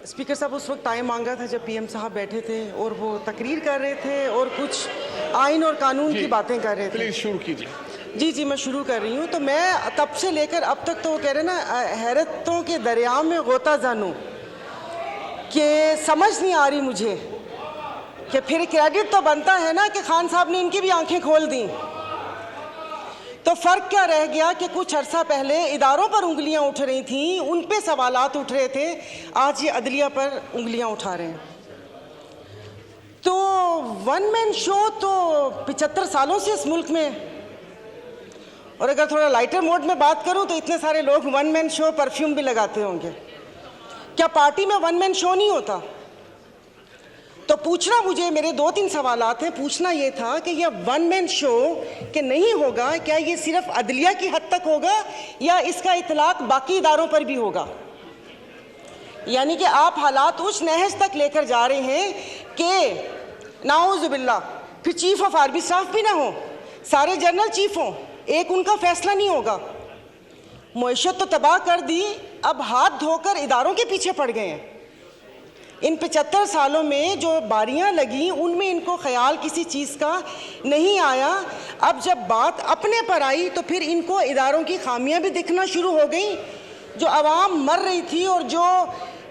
Speaker साहब उस वक्त टाइम मांगा था जब पीएम साहब बैठे थे और वो तकरीर कर रहे थे और कुछ आइन और कानून की बातें कर रहे थे। प्लीज शुरू कीजिए। जी मैं शुरू कर रही हूँ। तो मैं तब से लेकर अब तक तो वो कह रहे ना हैरतों के दरिया में गोता जानूं कि समझ नहीं आ रही मुझे कि फिर क्रेडिट तो बनता है ना कि खान साहब ने इनकी भी आंखें खोल दी। तो फ़र्क क्या रह गया कि कुछ अरसा पहले इदारों पर उंगलियां उठ रही थीं, उन पे सवालात उठ रहे थे, आज ये अदलिया पर उंगलियां उठा रहे हैं। तो वन मैन शो तो 75 सालों से इस मुल्क में, और अगर थोड़ा लाइटर मोड में बात करूं तो इतने सारे लोग वन मैन शो परफ्यूम भी लगाते होंगे। क्या पार्टी में वन मैन शो नहीं होता? तो पूछना मुझे मेरे 2-3 सवालात हैं। पूछना ये था कि यह वन मैन शो के नहीं होगा, क्या ये सिर्फ अदलिया की हद तक होगा या इसका इतलाक बाकी इदारों पर भी होगा? यानी कि आप हालात उस नहज तक लेकर जा रहे हैं कि नाउज़ुबिल्लाह फिर चीफ ऑफ आर्मी स्टाफ भी ना हो, सारे जनरल चीफ हों, एक उनका फैसला नहीं होगा। मुईशत तो तबाह कर दी, अब हाथ धोकर इदारों के पीछे पड़ गए हैं। इन 75 सालों में जो बारियां लगी उनमें इनको ख्याल किसी चीज़ का नहीं आया। अब जब बात अपने पर आई तो फिर इनको इदारों की खामियां भी दिखना शुरू हो गई। जो आवाम मर रही थी और जो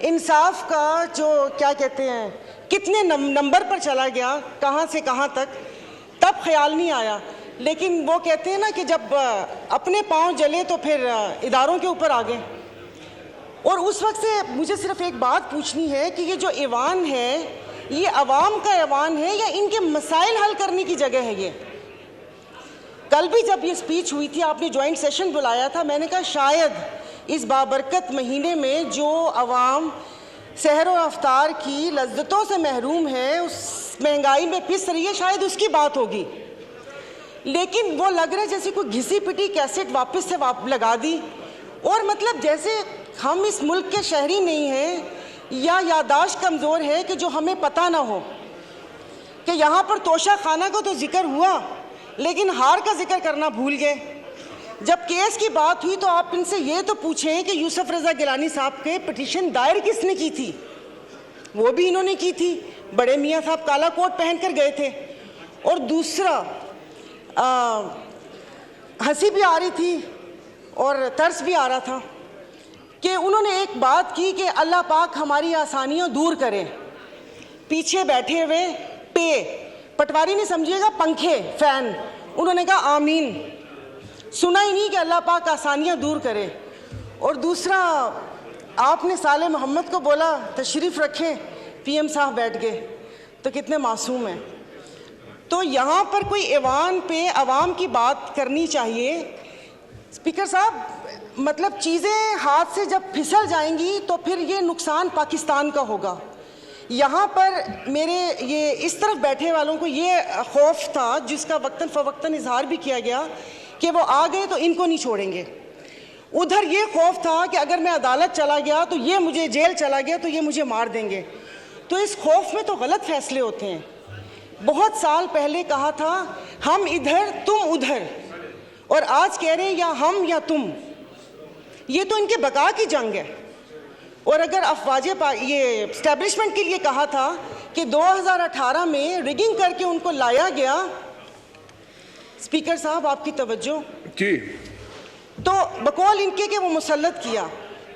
इंसाफ का जो क्या कहते हैं कितने नंबर पर चला गया, कहाँ से कहाँ तक, तब ख्याल नहीं आया। लेकिन वो कहते हैं ना कि जब अपने पाँव जले तो फिर इदारों के ऊपर आ गए। और उस वक्त से मुझे सिर्फ एक बात पूछनी है कि ये जो ऐवान है ये अवाम का ऐवान है या इनके मसाइल हल करने की जगह है? ये कल भी जब ये स्पीच हुई थी, आपने जॉइंट सेशन बुलाया था, मैंने कहा शायद इस बाबरकत महीने में जो अवाम सहर और अफ्तार की लज्जतों से महरूम है, उस महंगाई में पिस रही है, शायद उसकी बात होगी। लेकिन वो लग रहा है जैसे कोई घिसी पिटी कैसेट वापस से लगा दी, और मतलब जैसे हम इस मुल्क के शहरी नहीं हैं या यादाश्त कमज़ोर है कि जो हमें पता ना हो कि यहाँ पर तोशा खाना का तो जिक्र हुआ लेकिन हार का जिक्र करना भूल गए। जब केस की बात हुई तो आप इनसे ये तो पूछें कि यूसुफ रज़ा गिलानी साहब के पिटीशन दायर किसने की थी? वो भी इन्होंने की थी। बड़े मियाँ साहब काला कोट पहन कर गए थे। और दूसरा हंसी भी आ रही थी और तरस भी आ रहा था कि उन्होंने एक बात की कि अल्लाह पाक हमारी आसानियाँ दूर करे। पीछे बैठे हुए पटवारी नहीं समझिएगा, पंखे फैन, उन्होंने कहा आमीन। सुना ही नहीं कि अल्लाह पाक आसानियाँ दूर करे। और दूसरा आपने साले मोहम्मद को बोला तशरीफ़ रखें, पीएम साहब बैठ गए, तो कितने मासूम हैं। तो यहाँ पर कोई ऐवान पे अवाम की बात करनी चाहिए। स्पीकर साहब, मतलब चीज़ें हाथ से जब फिसल जाएंगी तो फिर ये नुकसान पाकिस्तान का होगा। यहाँ पर मेरे ये इस तरफ बैठे वालों को ये खौफ था, जिसका वक्तन फ़वक्तन इजहार भी किया गया कि वो आ गए तो इनको नहीं छोड़ेंगे। उधर ये खौफ था कि अगर मैं अदालत चला गया तो ये मुझे, जेल चला गया तो ये मुझे मार देंगे। तो इस खौफ में तो गलत फैसले होते हैं। बहुत साल पहले कहा था हम इधर तुम उधर, और आज कह रहे हैं या हम या तुम। ये तो इनके बका की जंग है। और अगर अफवाज ये एस्टेब्लिशमेंट के लिए कहा था कि 2018 में रिगिंग करके उनको लाया गया, स्पीकर साहब आपकी तवज्जो जी, तो बकौल इनके कि वो मुसल्लत किया,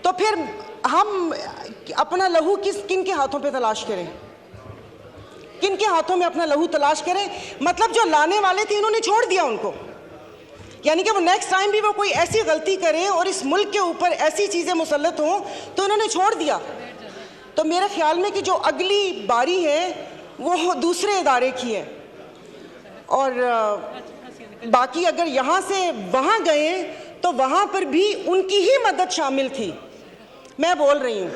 तो फिर हम अपना लहू किन के हाथों पे तलाश करें? किन के हाथों में अपना लहू तलाश करें? मतलब जो लाने वाले थे इन्होंने छोड़ दिया उनको, यानी कि वो नेक्स्ट टाइम भी वो कोई ऐसी गलती करें और इस मुल्क के ऊपर ऐसी चीज़ें मुसल्लत हों तो इन्होंने छोड़ दिया। तो मेरे ख्याल में कि जो अगली बारी है वो दूसरे इदारे की है। और बाकी अगर यहाँ से वहाँ गए तो वहाँ पर भी उनकी ही मदद शामिल थी, मैं बोल रही हूँ।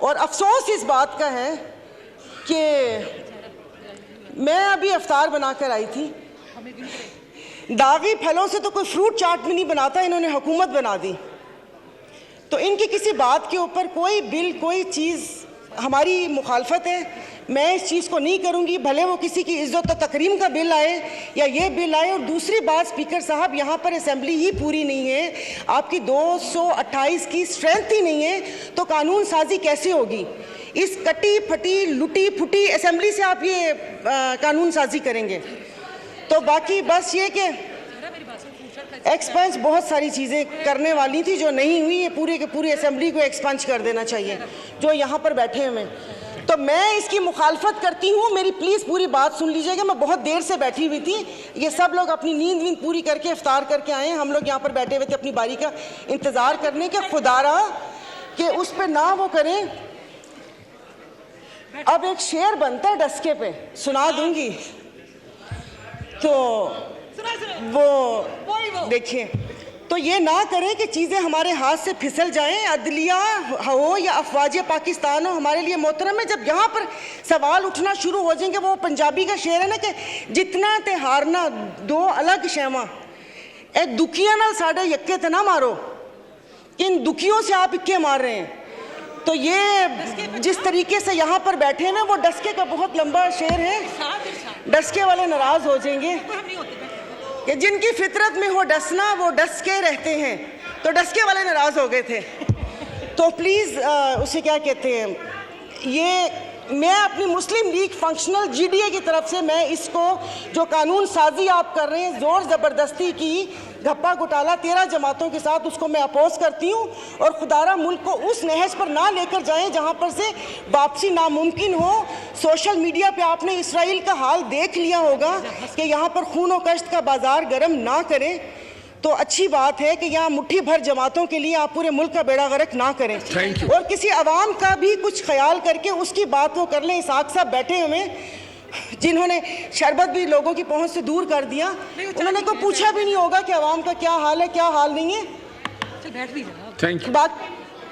और अफसोस इस बात का है कि मैं अभी अफ्तार बनाकर आई थी, दागी फलों से तो कोई फ्रूट चाट भी नहीं बनाता, इन्होंने हुकूमत बना दी। तो इनकी किसी बात के ऊपर कोई बिल, कोई चीज़ हमारी मुखालफत है। मैं इस चीज़ को नहीं करूंगी, भले वो किसी की इज्जत और तकरीम का बिल आए या ये बिल आए। और दूसरी बात स्पीकर साहब, यहाँ पर असेंबली ही पूरी नहीं है, आपकी 228 की स्ट्रेंथ ही नहीं है, तो कानून साजी कैसे होगी? इस कटी फटी लुटी फुटी असेंबली से आप ये कानून साजी करेंगे? तो बाकी बस ये कि एक्सपेंस बहुत सारी चीज़ें करने वाली थी जो नहीं हुई, ये पूरे के पूरी असेंबली को एक्सपेंस कर देना चाहिए जो यहाँ पर बैठे हुए। तो मैं इसकी मुखालफत करती हूँ, मेरी प्लीज़ पूरी बात सुन लीजिएगा। मैं बहुत देर से बैठी हुई थी, ये सब लोग अपनी नींद वींद पूरी करके इफ्तार करके आए हैं, हम लोग यहाँ पर बैठे हुए थे अपनी बारी का इंतज़ार करने के। खुदारा कि उस पर ना वो करें। अब एक शेर बनता है डस्के पे, सुना दूंगी। तो वो देखिए, तो ये ना करें कि चीज़ें हमारे हाथ से फिसल जाएं, अदलिया हो या अफवाज पाकिस्तान हो, हमारे लिए मोहतरम है। जब यहाँ पर सवाल उठना शुरू हो जाएंगे, वो पंजाबी का शेर है ना कि जितना ते हारना दो अलग शैवा, ए दुखिया नाल साढ़े यक्के ते ना मारो, इन दुखियों से आप इक्के मार रहे हैं। तो ये जिस तरीके से यहाँ पर बैठे हैं ना, वो डस्के का बहुत लंबा शेर है, डस्के वाले नाराज हो जाएंगे कि जिनकी फितरत में हो डसना वो डस के रहते हैं, तो डस्के वाले नाराज हो गए थे। तो प्लीज़ उसे क्या कहते हैं, ये मैं अपनी मुस्लिम लीग फंक्शनल GDA की तरफ से मैं इसको जो कानून साजी आप कर रहे हैं ज़ोर ज़बरदस्ती की घप्पा घोटाला 13 जमातों के साथ, उसको मैं अपोज करती हूँ। और खुदारा मुल्क को उस नहज पर ना लेकर जाएं जहाँ पर से वापसी नामुमकिन हो। सोशल मीडिया पे आपने इसराइल का हाल देख लिया होगा कि यहाँ पर खून और कश्त का बाजार गर्म ना करें। तो अच्छी बात है कि यहाँ मुट्ठी भर जमातों के लिए आप पूरे मुल्क का बेड़ा गर्क ना करें, और किसी अवाम का भी कुछ ख्याल करके उसकी बात वो कर लें। इसाक साहब बैठे हुए जिन्होंने शरबत भी लोगों की पहुंच से दूर कर दिया, उन्होंने को पूछा भी नहीं होगा कि अवाम का क्या हाल है क्या हाल नहीं है। Thank you. बात